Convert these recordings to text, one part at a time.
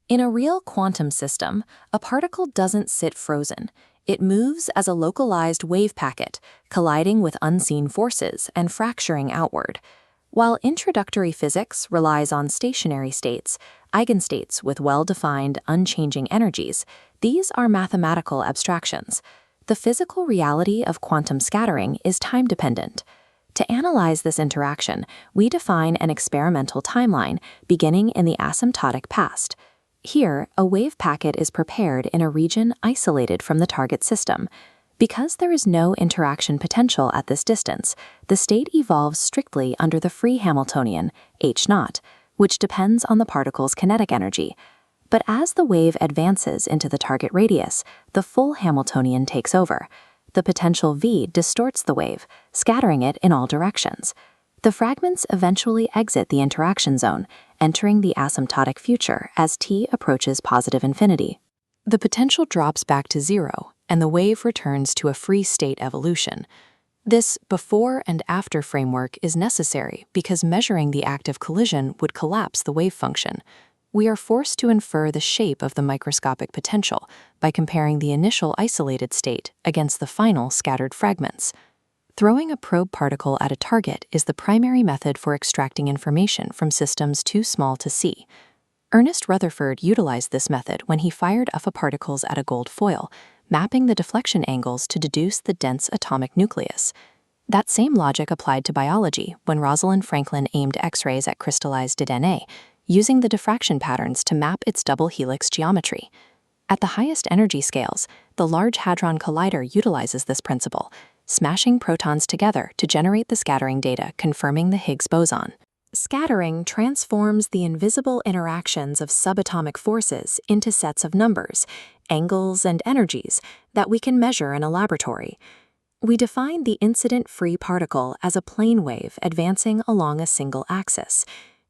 In a real quantum system, a particle doesn't sit frozen. It moves as a localized wave packet, colliding with unseen forces and fracturing outward. While introductory physics relies on stationary states, eigenstates with well-defined, unchanging energies, these are mathematical abstractions. The physical reality of quantum scattering is time-dependent. To analyze this interaction, we define an experimental timeline beginning in the asymptotic past. Here, a wave packet is prepared in a region isolated from the target system. Because there is no interaction potential at this distance, the state evolves strictly under the free Hamiltonian, h0, which depends on the particle's kinetic energy. But as the wave advances into the target radius, the full Hamiltonian takes over. The potential v distorts the wave, scattering it in all directions. The fragments eventually exit the interaction zone, entering the asymptotic future as t approaches positive infinity. The potential drops back to zero, and the wave returns to a free state evolution. This before and after framework is necessary because measuring the active collision would collapse the wave function. We are forced to infer the shape of the microscopic potential by comparing the initial isolated state against the final scattered fragments. Throwing a probe particle at a target is the primary method for extracting information from systems too small to see. Ernest Rutherford utilized this method when he fired Alpha particles at a gold foil, mapping the deflection angles to deduce the dense atomic nucleus. That same logic applied to biology when Rosalind Franklin aimed X-rays at crystallized DNA, using the diffraction patterns to map its double helix geometry. At the highest energy scales, the Large Hadron Collider utilizes this principle, smashing protons together to generate the scattering data confirming the Higgs boson. Scattering transforms the invisible interactions of subatomic forces into sets of numbers, angles, and energies that we can measure in a laboratory. We define the incident-free particle as a plane wave advancing along a single axis.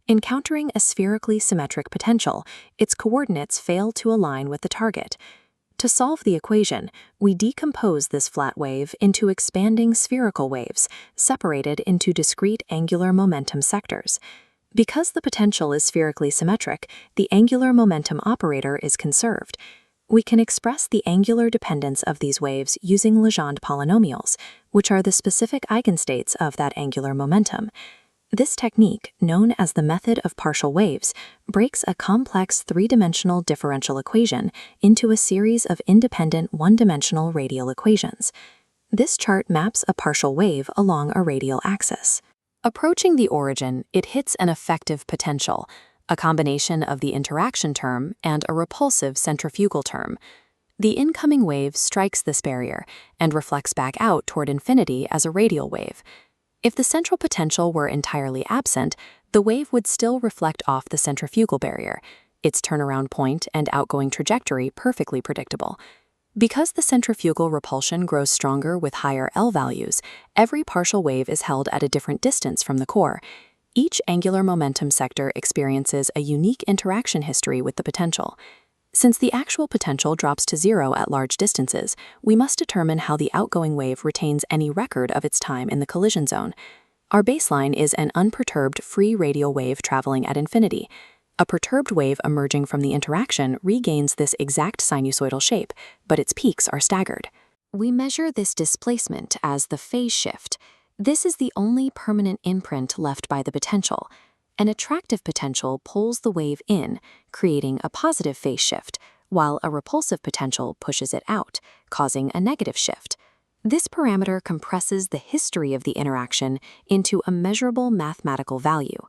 Encountering a spherically symmetric potential, its coordinates fail to align with the target. To solve the equation, we decompose this flat wave into expanding spherical waves, separated into discrete angular momentum sectors. Because the potential is spherically symmetric, the angular momentum operator is conserved. We can express the angular dependence of these waves using Legendre polynomials, which are the specific eigenstates of that angular momentum. This technique, known as the method of partial waves, breaks a complex three-dimensional differential equation into a series of independent one-dimensional radial equations. This chart maps a partial wave along a radial axis. Approaching the origin, it hits an effective potential, a combination of the interaction term and a repulsive centrifugal term. The incoming wave strikes this barrier and reflects back out toward infinity as a radial wave. If the central potential were entirely absent, the wave would still reflect off the centrifugal barrier, its turnaround point and outgoing trajectory perfectly predictable. Because the centrifugal repulsion grows stronger with higher L values, every partial wave is held at a different distance from the core. Each angular momentum sector experiences a unique interaction history with the potential. Since the actual potential drops to zero at large distances, we must determine how the outgoing wave retains any record of its time in the collision zone. Our baseline is an unperturbed free radial wave traveling at infinity. A perturbed wave emerging from the interaction regains this exact sinusoidal shape, but its peaks are staggered. We measure this displacement as the phase shift. This is the only permanent imprint left by the potential. An attractive potential pulls the wave in, creating a positive phase shift, while a repulsive potential pushes it out, causing a negative shift. This parameter compresses the history of the interaction into a measurable mathematical value.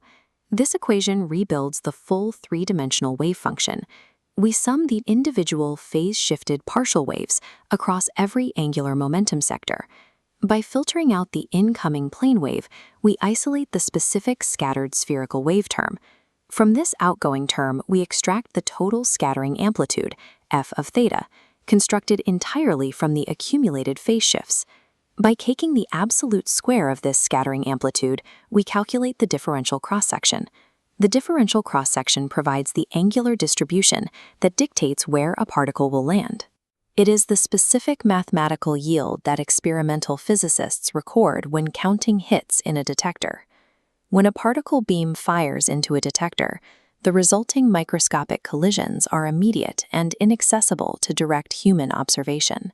This equation rebuilds the full three-dimensional wave function. We sum the individual phase-shifted partial waves across every angular momentum sector. By filtering out the incoming plane wave, we isolate the specific scattered spherical wave term. From this outgoing term, we extract the total scattering amplitude, f of theta, constructed entirely from the accumulated phase shifts. By taking the absolute square of this scattering amplitude, we calculate the differential cross-section. The differential cross-section provides the angular distribution that dictates where a particle will land. It is the specific mathematical yield that experimental physicists record when counting hits in a detector. When a particle beam fires into a detector, the The resulting microscopic collisions are immediate and inaccessible to direct human observation.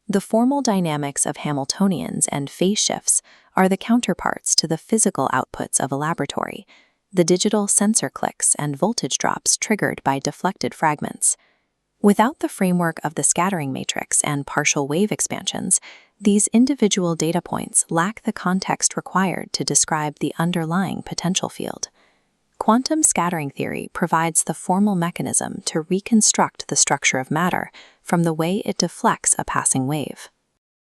The formal dynamics of Hamiltonians and phase shifts are the counterparts to the physical outputs of a laboratory, the digital sensor clicks and voltage drops triggered by deflected fragments. Without the framework of the scattering matrix and partial wave expansions, these individual data points lack the context required to describe the underlying potential field. Quantum scattering theory provides the formal mechanism to reconstruct the structure of matter from the way it deflects a passing wave.